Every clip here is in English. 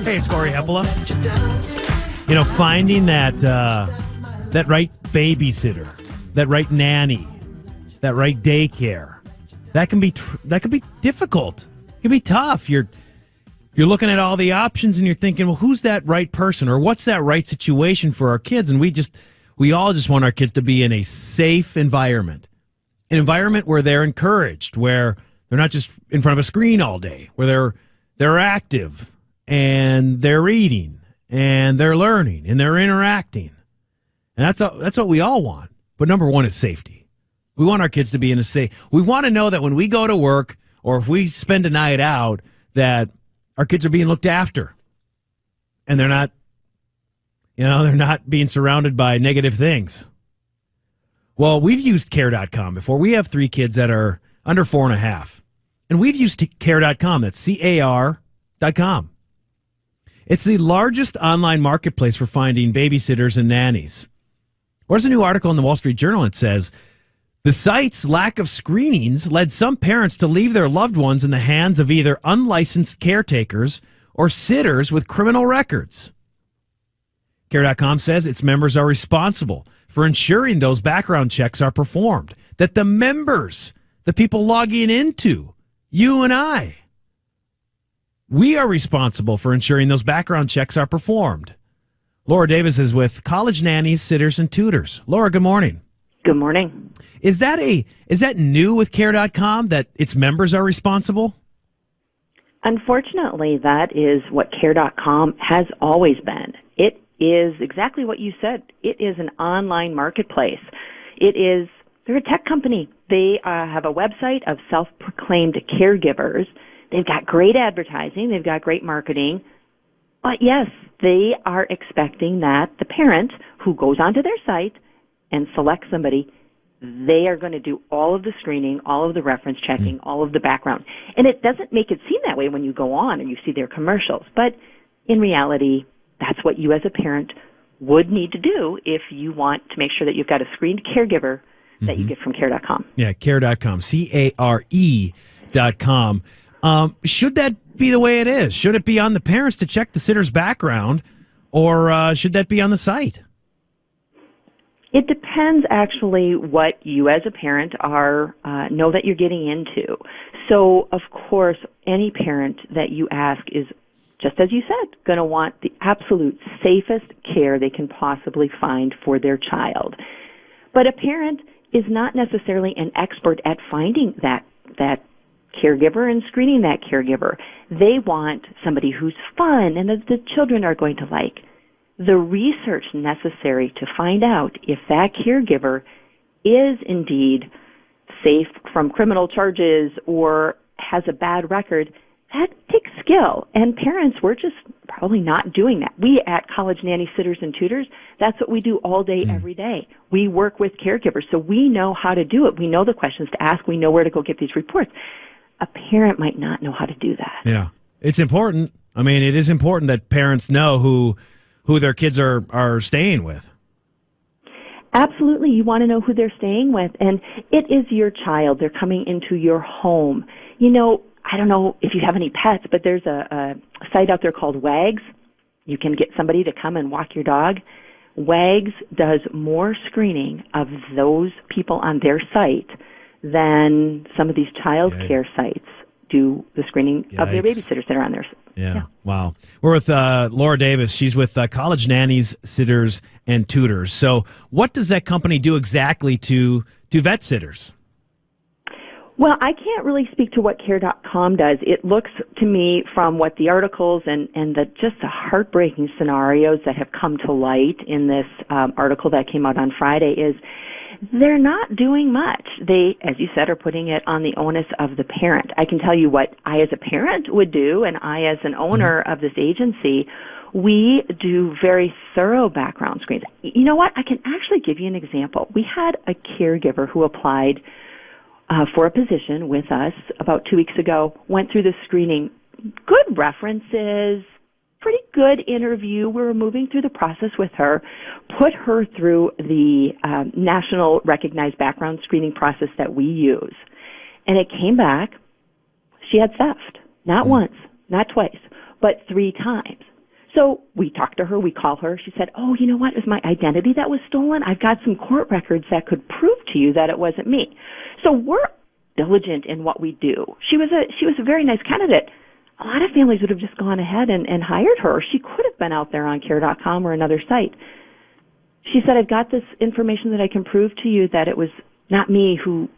Hey, it's Corey Heppola. You know, finding that right babysitter, that right nanny, that right daycare, that can be difficult. It can be tough. You're looking at all the options and you're thinking, well, who's that right person, or what's that right situation for our kids? And we all just want our kids to be in a safe environment, an environment where they're encouraged, where they're not just in front of a screen all day, where they're active and they're reading and they're learning and they're interacting. And that's what we all want. But number one is safety. We want our kids to be in a safe. We want to know that when we go to work or if we spend a night out, that our kids are being looked after and they're not being surrounded by negative things. Well, we've used care.com before. We have 3 kids that are under 4.5. And we've used care.com. That's CAR.com. It's the largest online marketplace for finding babysitters and nannies. There's a new article in the Wall Street Journal that says the site's lack of screenings led some parents to leave their loved ones in the hands of either unlicensed caretakers or sitters with criminal records. Care.com says its members are responsible for ensuring those background checks are performed, that the members, the people logging into, you and I, we are responsible for ensuring those background checks are performed. Laura Davis is with College Nannies, Sitters, and Tutors. Laura, good morning. Good morning. Is that new with Care.com, that its members are responsible? Unfortunately, that is what Care.com has always been. It is exactly what you said. It is an online marketplace. They're a tech company. They have a website of self-proclaimed caregivers. They've got great advertising. They've got great marketing. But yes, they are expecting that the parent who goes onto their site and selects somebody, they are going to do all of the screening, all of the reference checking, all of the background. And it doesn't make it seem that way when you go on and you see their commercials. But in reality, that's what you as a parent would need to do if you want to make sure that you've got a screened caregiver that you get from care.com. Yeah, care.com, CARE.com. Should that be the way it is? Should it be on the parents to check the sitter's background, or should that be on the site? It depends, actually, what you as a parent know that you're getting into. So, of course, any parent that you ask is, just as you said, going to want the absolute safest care they can possibly find for their child. But a parent is not necessarily an expert at finding that caregiver and screening that caregiver. They want somebody who's fun and that the children are going to like. The research necessary to find out if that caregiver is indeed safe from criminal charges or has a bad record, that takes skill. And parents, we're just probably not doing that. We at College Nanny Sitters and Tutors, that's what we do all day, every day. We work with caregivers, so we know how to do it. We know the questions to ask. We know where to go get these reports. A parent might not know how to do that. Yeah, it's important. I mean, it is important that parents know who their kids are staying with. Absolutely. You want to know who they're staying with. And it is your child. They're coming into your home. You know, I don't know if you have any pets, but there's a site out there called WAGS. You can get somebody to come and walk your dog. WAGS does more screening of those people on their site than some of these child care sites do the screening of their babysitters that are on there. Yeah. Wow. We're with Laura Davis. She's with College Nannies, Sitters, and Tutors. So what does that company do exactly to vet sitters? Well, I can't really speak to what care.com does. It looks to me from what the articles and just the heartbreaking scenarios that have come to light in this article that came out on Friday is they're not doing much. They, as you said, are putting it on the onus of the parent. I can tell you what I as a parent would do, and I as an owner of this agency, we do very thorough background screens. You know what? I can actually give you an example. We had a caregiver who applied for a position with us about 2 weeks ago, went through the screening, good references, pretty good interview. We were moving through the process with her, put her through the national recognized background screening process that we use. And it came back, she had theft, not once, not twice, but 3 times. So we talked to her, we called her. She said, "Oh, you know what? It was my identity that was stolen. I've got some court records that could prove to you that it wasn't me." So we're diligent in what we do. She was a very nice candidate. A lot of families would have just gone ahead and hired her. She could have been out there on care.com or another site. She said, "I've got this information that I can prove to you that it was not me who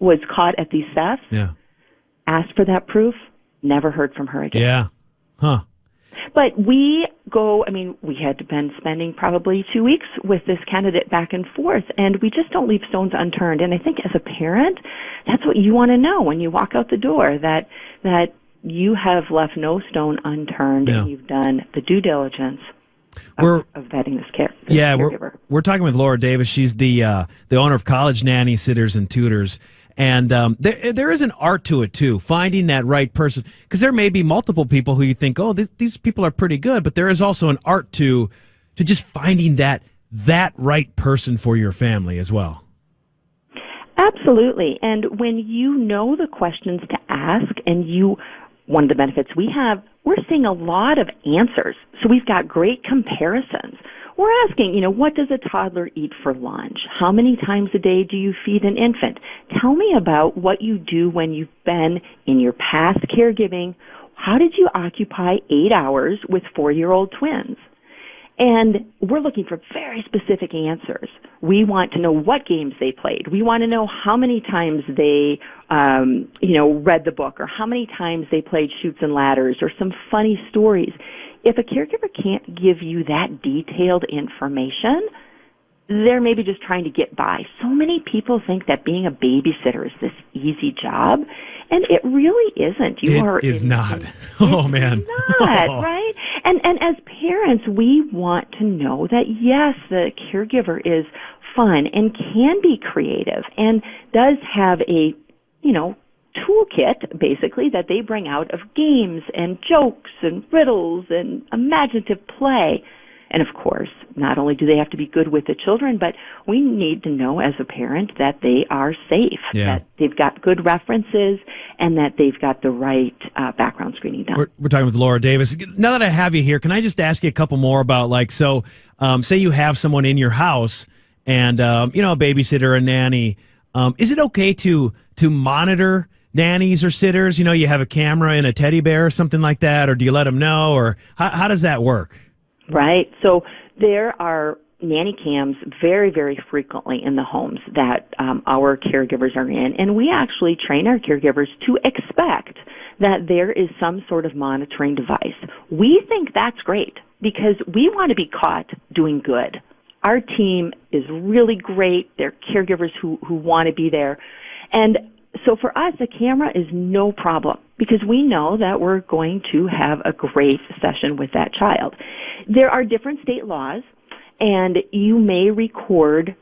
was caught at these thefts." Yeah. Asked for that proof, never heard from her again. Yeah. Huh. But we had been spending probably 2 weeks with this candidate back and forth, and we just don't leave stones unturned. And I think as a parent, that's what you want to know when you walk out the door, that you have left no stone unturned, and you've done the due diligence of vetting this caregiver. We're talking with Laura Davis. She's the owner of College Nannies, Sitters, and Tutors. And there is an art to it, too, finding that right person. Because there may be multiple people who you think, oh, these people are pretty good, but there is also an art to just finding that right person for your family as well. Absolutely. And when you know the questions to ask, and one of the benefits we have, we're seeing a lot of answers. So we've got great comparisons. We're asking, what does a toddler eat for lunch? How many times a day do you feed an infant? Tell me about what you do when you've been in your past caregiving. How did you occupy 8 hours with 4-year-old twins? And we're looking for very specific answers. We want to know what games they played. We want to know how many times they, read the book, or how many times they played Chutes and Ladders, or some funny stories. If a caregiver can't give you that detailed information, they're maybe just trying to get by. So many people think that being a babysitter is this easy job, and it really isn't. It is not. Oh, man. It's not, right? And as parents, we want to know that, yes, the caregiver is fun and can be creative and does have a, toolkit, basically, that they bring out of games and jokes and riddles and imaginative play. And of course, not only do they have to be good with the children, but we need to know as a parent that they are safe, that they've got good references, and that they've got the right background screening done. We're talking with Laura Davis. Now that I have you here, can I just ask you a couple more about, say you have someone in your house and, a babysitter, a nanny. Is it okay to monitor nannies or sitters? You have a camera and a teddy bear or something like that, or do you let them know, or how does that work? Right. So there are nanny cams very, very frequently in the homes that our caregivers are in, and we actually train our caregivers to expect that there is some sort of monitoring device. We think that's great because we want to be caught doing good. Our team is really great. They're caregivers who want to be there. And so for us, a camera is no problem because we know that we're going to have a great session with that child. There are different state laws, and you may record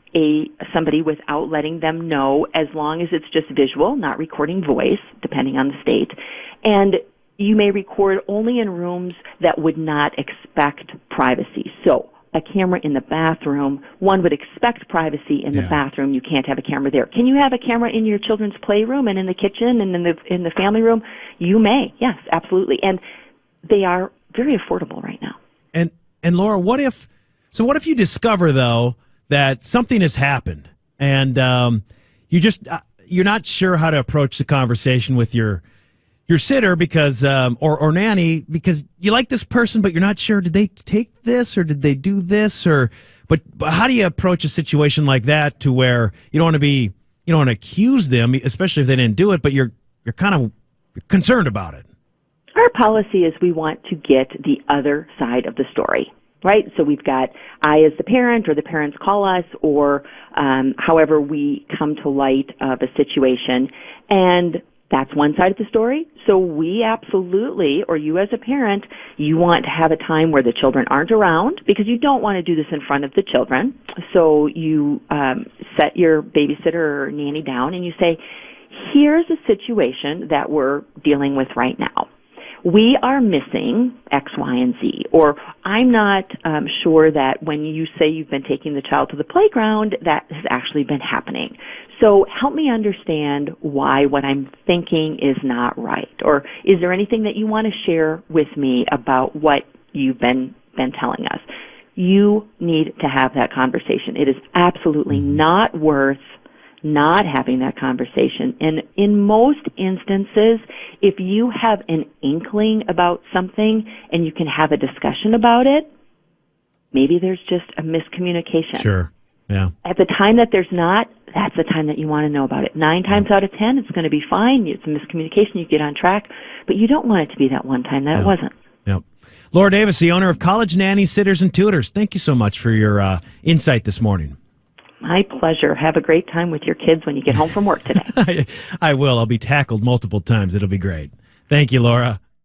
somebody without letting them know, as long as it's just visual, not recording voice, depending on the state. And you may record only in rooms that would not expect privacy. So a camera in the bathroom, one would expect privacy in the bathroom. You can't have a camera there. Can you have a camera in your children's playroom and in the kitchen and in the family room? You may, yes, absolutely. And they are very affordable right now. And Laura, what if you discover, though, that something has happened and you're not sure how to approach the conversation with your sitter because or nanny, because you like this person, but you're not sure, did they take this or did they do this, but how do you approach a situation like that to where you don't want to accuse them, especially if they didn't do it, but you're kind of concerned about it? Our policy is we want to get the other side of the story, right? So we've got I as the parent, or the parents call us, or however we come to light of a situation, and that's one side of the story. So we absolutely, or you as a parent, you want to have a time where the children aren't around because you don't want to do this in front of the children. So you set your babysitter or nanny down and you say, here's a situation that we're dealing with right now. We are missing X, Y, and Z. Or I'm not sure that when you say you've been taking the child to the playground, that has actually been happening. So help me understand why what I'm thinking is not right. Or is there anything that you want to share with me about what you've been telling us? You need to have that conversation. It is absolutely not worth not having that conversation. And in most instances, if you have an inkling about something and you can have a discussion about it, maybe there's just a miscommunication. Sure. Yeah. At the time that there's not, that's the time that you want to know about it. 9 times out of 10, it's going to be fine. It's a miscommunication. You get on track. But you don't want it to be that one time that it wasn't. Yep. Laura Davis, the owner of College Nannies, Sitters, and Tutors. Thank you so much for your insight this morning. My pleasure. Have a great time with your kids when you get home from work today. I will. I'll be tackled multiple times. It'll be great. Thank you, Laura.